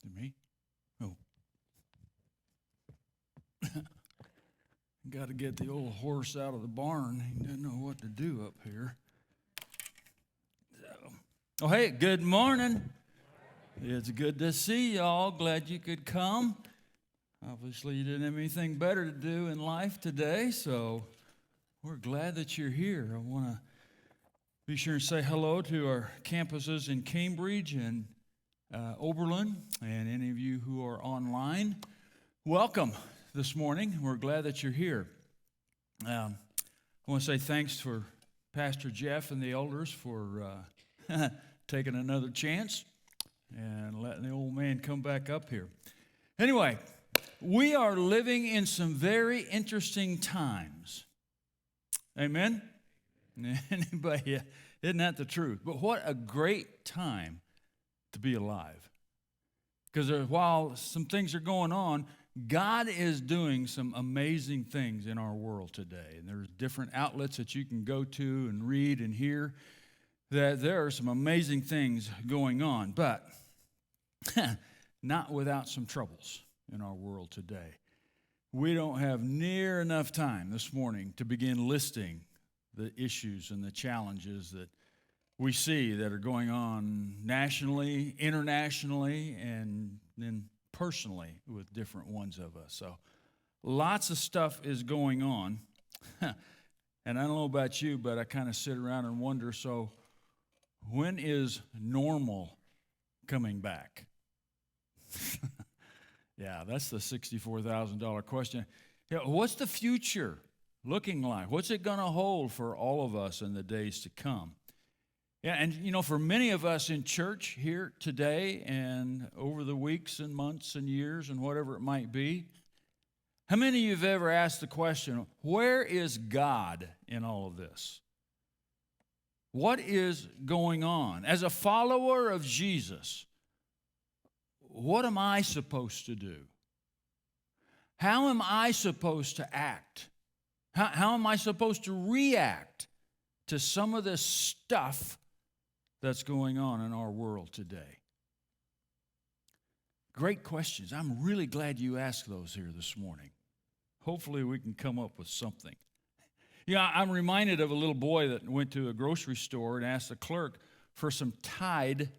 Is it me? Oh. Got to get the old horse out of the barn. He doesn't know what to do up here. So. Oh, hey, good morning. It's good to see y'all. Glad you could come. Obviously, you didn't have anything better to do in life today, so we're glad that you're here. I want to be sure and say hello to our campuses in Cambridge and Oberlin, and any of you who are online. Welcome this morning. We're glad that you're here. I want to say thanks for Pastor Jeff and the elders for taking another chance and letting the old man come back up here. Anyway, we are living in some very interesting times. Amen? Anybody? Isn't that the truth? But what a great time to be alive. Because while some things are going on, God is doing some amazing things in our world today. And there's different outlets that you can go to and read and hear that there are some amazing things going on. But not without some troubles in our world today. We don't have near enough time this morning to begin listing the issues and the challenges that we see that are going on nationally, internationally, and then personally with different ones of us. So lots of stuff is going on. And I don't know about you, but I kind of sit around and wonder, so when is normal coming back? Yeah, that's the $64,000 question. Yeah, what's the future looking like? What's it going to hold for all of us in the days to come? Yeah, and for many of us in church here today and over the weeks and months and years and whatever it might be, how many of you have ever asked the question, where is God in all of this? What is going on? As a follower of Jesus, what am I supposed to do? How am I supposed to act? How am I supposed to react to some of this stuff that's going on in our world today? Great questions. I'm really glad you asked those here this morning. Hopefully we can come up with something. I'm reminded of a little boy that went to a grocery store and asked the clerk for some Tide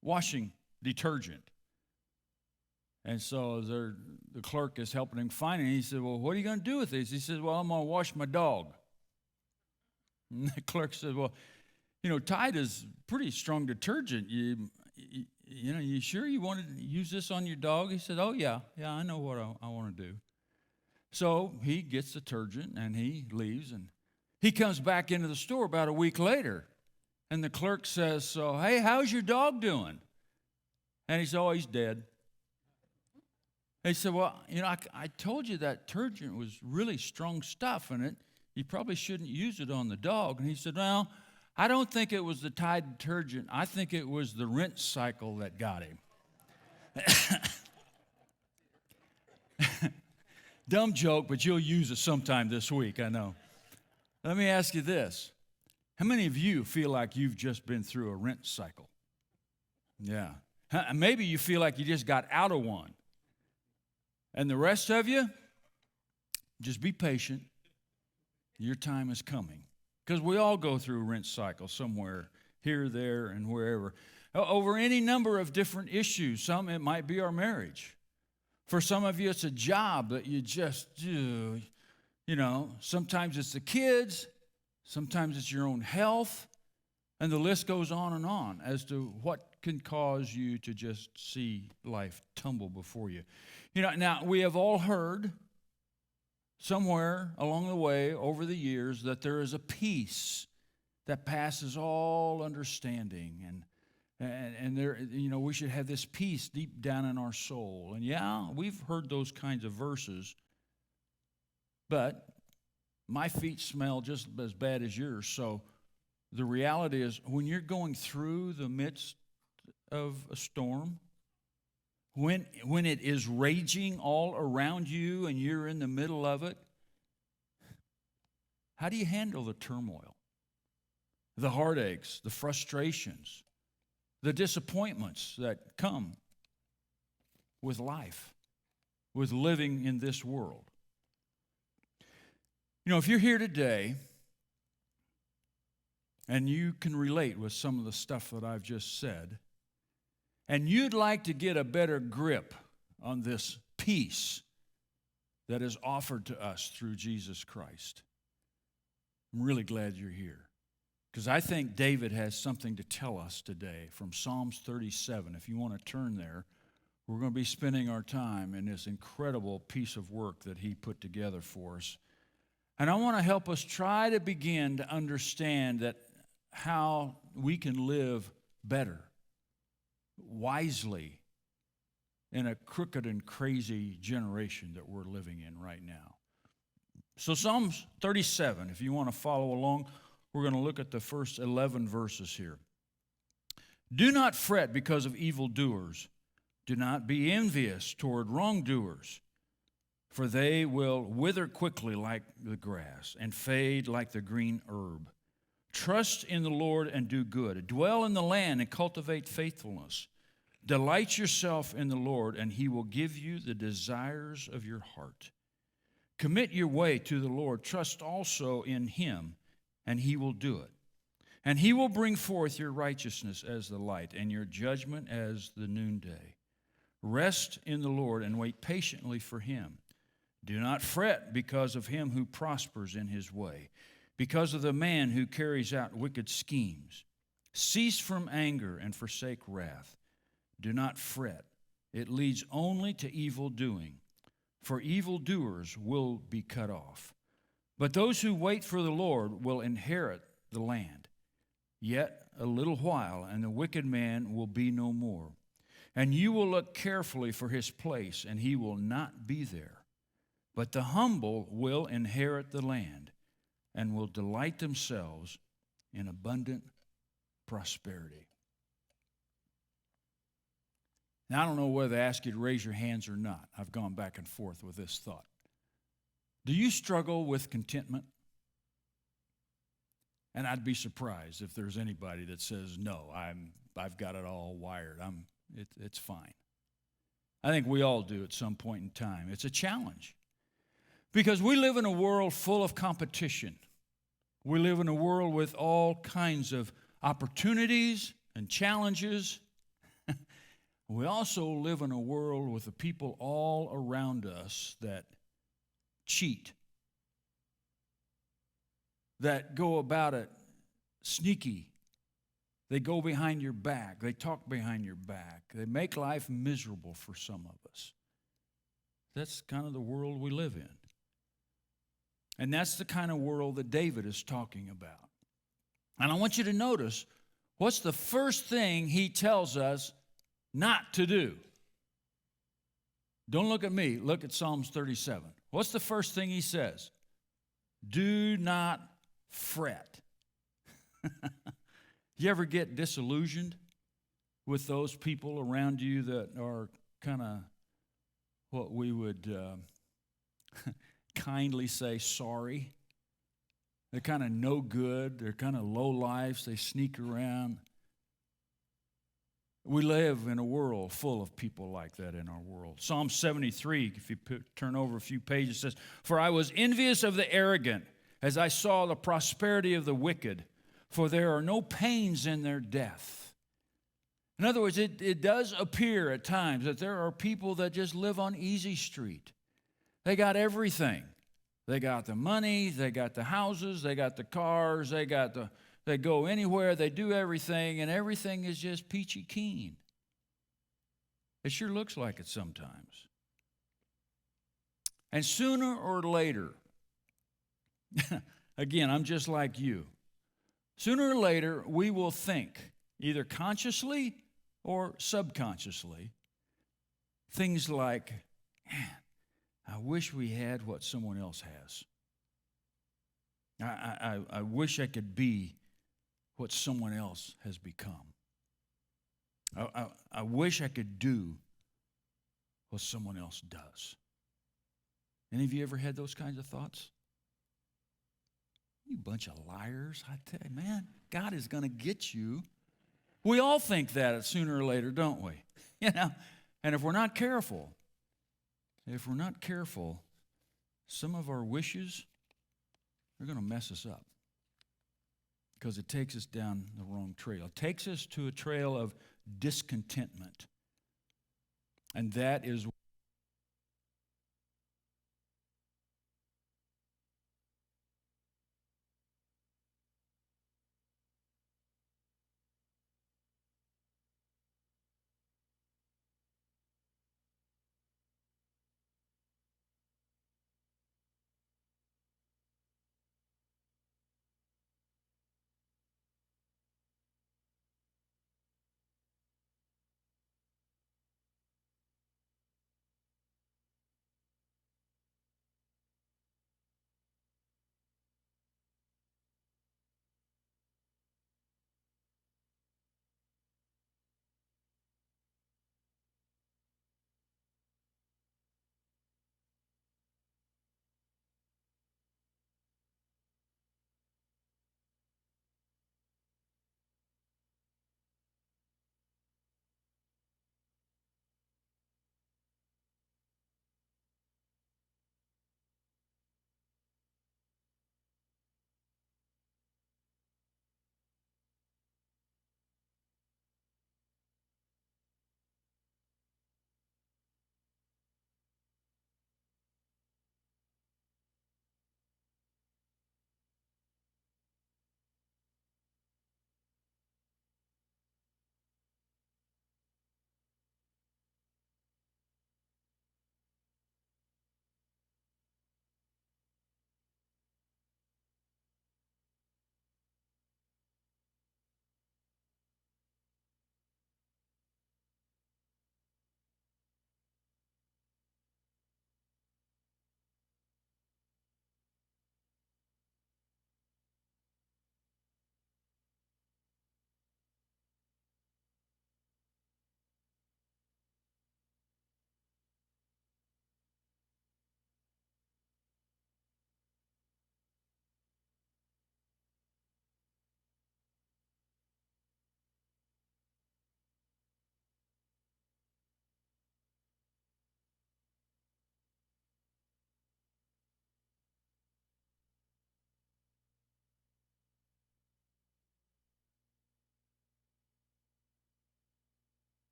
washing detergent. And so the clerk is helping him find it. And he said, well, what are you going to do with this? He said, well, I'm going to wash my dog. And the clerk said, well, Tide is pretty strong detergent. You sure you want to use this on your dog? He said, oh, yeah, I know what I want to do. So he gets detergent and he leaves. And he comes back into the store about a week later. And the clerk says, so, hey, how's your dog doing? And he said, oh, he's dead. He said, well, I told you that detergent was really strong stuff in it. You probably shouldn't use it on the dog. And he said, well, I don't think it was the Tide detergent. I think it was the rinse cycle that got him. Dumb joke, but you'll use it sometime this week, I know. Let me ask you this. How many of you feel like you've just been through a rinse cycle? Yeah. Maybe you feel like you just got out of one. And the rest of you, just be patient. Your time is coming. Because we all go through a rinse cycle somewhere, here, there, and wherever. Over any number of different issues. Some, it might be our marriage. For some of you, it's a job that you just do. Sometimes it's the kids. Sometimes it's your own health. And the list goes on as to what can cause you to just see life tumble before you. Now, we have all heard somewhere along the way over the years that there is a peace that passes all understanding. And there, we should have this peace deep down in our soul. And yeah, we've heard those kinds of verses. But my feet smell just as bad as yours. So the reality is, when you're going through the midst of a storm, when it is raging all around you and you're in the middle of it, how do you handle the turmoil, the heartaches, the frustrations, the disappointments that come with life, with living in this world. You know, if you're here today and you can relate with some of the stuff that I've just said, and you'd like to get a better grip on this peace that is offered to us through Jesus Christ, I'm really glad you're here. Because I think David has something to tell us today from Psalms 37. If you want to turn there, we're going to be spending our time in this incredible piece of work that he put together for us. And I want to help us try to begin to understand that how we can live better, wisely, in a crooked and crazy generation that we're living in right now. So Psalms 37, if you want to follow along, we're going to look at the first 11 verses here. Do not fret because of evildoers. Do not be envious toward wrongdoers, for they will wither quickly like the grass and fade like the green herb. Trust in the Lord and do good. Dwell in the land and cultivate faithfulness. Delight yourself in the Lord, and he will give you the desires of your heart. Commit your way to the Lord. Trust also in him, and he will do it. And he will bring forth your righteousness as the light, and your judgment as the noonday. Rest in the Lord and wait patiently for him. Do not fret because of him who prospers in his way, because of the man who carries out wicked schemes. Cease from anger and forsake wrath. Do not fret. It leads only to evil doing, for evildoers will be cut off. But those who wait for the Lord will inherit the land. Yet a little while, and the wicked man will be no more. And you will look carefully for his place, and he will not be there. But the humble will inherit the land, and will delight themselves in abundant prosperity. Now, I don't know whether to ask you to raise your hands or not. I've gone back and forth with this thought. Do you struggle with contentment? And I'd be surprised if there's anybody that says, no, I've got it all wired. It's fine. I think we all do at some point in time. It's a challenge. Because we live in a world full of competition. We live in a world with all kinds of opportunities and challenges. We also live in a world with the people all around us that cheat, that go about it sneaky. They go behind your back. They talk behind your back. They make life miserable for some of us. That's kind of the world we live in. And that's the kind of world that David is talking about. And I want you to notice, what's the first thing he tells us not to do? Don't look at me. Look at Psalms 37. What's the first thing he says? Do not fret. You ever get disillusioned with those people around you that are kind of what we would kindly say sorry? They're kind of no good. They're kind of low lives. They sneak around. We live in a world full of people like that in our world. Psalm 73, if you turn over a few pages, says, "For I was envious of the arrogant as I saw the prosperity of the wicked, for there are no pains in their death." In other words, it does appear at times that there are people that just live on easy street. They got everything. They got the money, they got the houses, they got the cars, they go anywhere, they do everything, and everything is just peachy keen. It sure looks like it sometimes. And sooner or later, again, I'm just like you. Sooner or later, we will think, either consciously or subconsciously, things like, man, I wish we had what someone else has. I wish I could be what someone else has become. I wish I could do what someone else does. Any of you ever had those kinds of thoughts? You bunch of liars. I tell you, man, God is going to get you. We all think that sooner or later, don't we? You know, And if we're not careful, some of our wishes are going to mess us up because it takes us down the wrong trail. It takes us to a trail of discontentment. And that is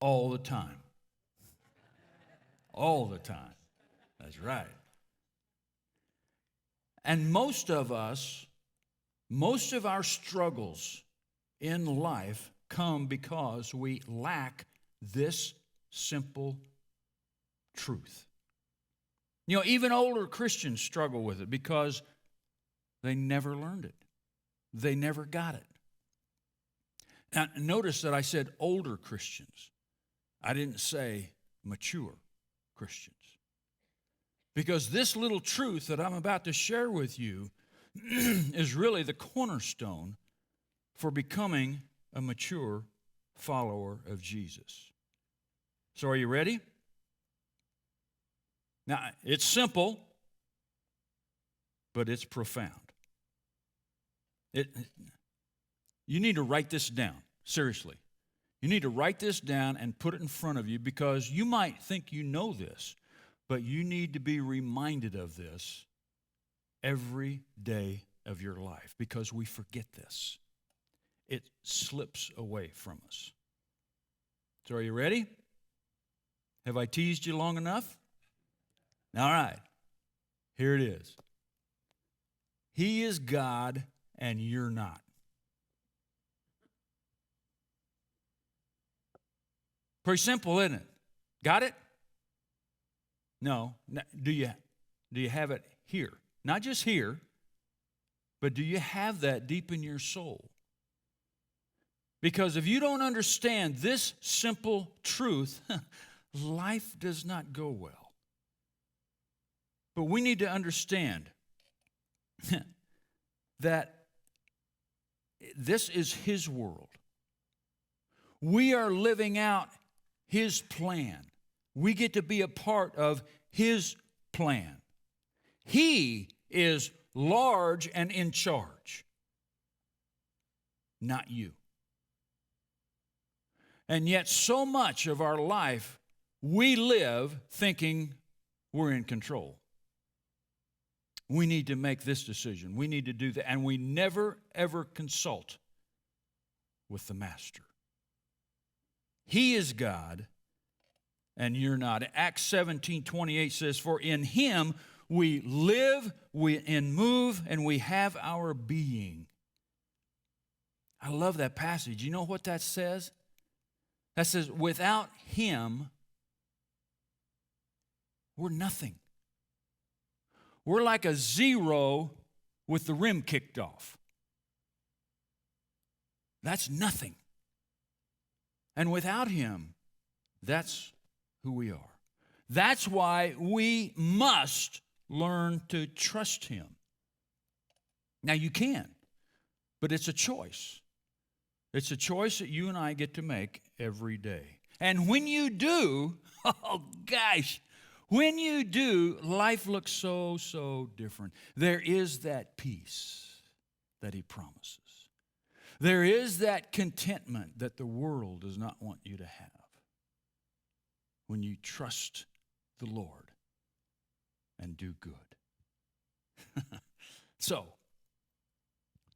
all the time. All the time. That's right. And most of us, most of our struggles in life come because we lack this simple truth. You know, even older Christians struggle with it because they never learned it. They never got it. Now, notice that I said older Christians. I didn't say mature Christians. Because this little truth that I'm about to share with you is really the cornerstone for becoming a mature follower of Jesus. So are you ready? Now, it's simple, but it's profound. You need to write this down, seriously. You need to write this down and put it in front of you, because you might think you know this, but you need to be reminded of this every day of your life, because we forget this. It slips away from us. So are you ready? Have I teased you long enough? All right. Here it is. He is God and you're not. Pretty simple, isn't it? Got it? No. Do you have it here? Not just here, but do you have that deep in your soul? Because if you don't understand this simple truth, life does not go well. But we need to understand that this is His world. We are living out His plan. We get to be a part of His plan. He is large and in charge, not you. And yet so much of our life, we live thinking we're in control. We need to make this decision. We need to do that. And we never, ever consult with the Master. He is God, and you're not. Acts 17:28 says, "For in Him we live, and move, and we have our being." I love that passage. You know what that says? That says, without Him, we're nothing. We're like a zero with the rim kicked off. That's nothing. And without Him, that's who we are. That's why we must learn to trust Him. Now you can, but it's a choice. It's a choice that you and I get to make every day. And when you do, oh gosh, when you do, life looks so, so different. There is that peace that He promises. There is that contentment that the world does not want you to have when you trust the Lord and do good. So,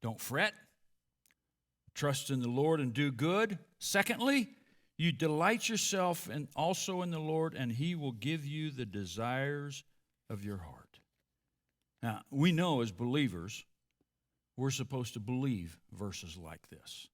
don't fret. Trust in the Lord and do good. Secondly, you delight yourself and also in the Lord, and He will give you the desires of your heart. Now, we know as believers, we're supposed to believe verses like this.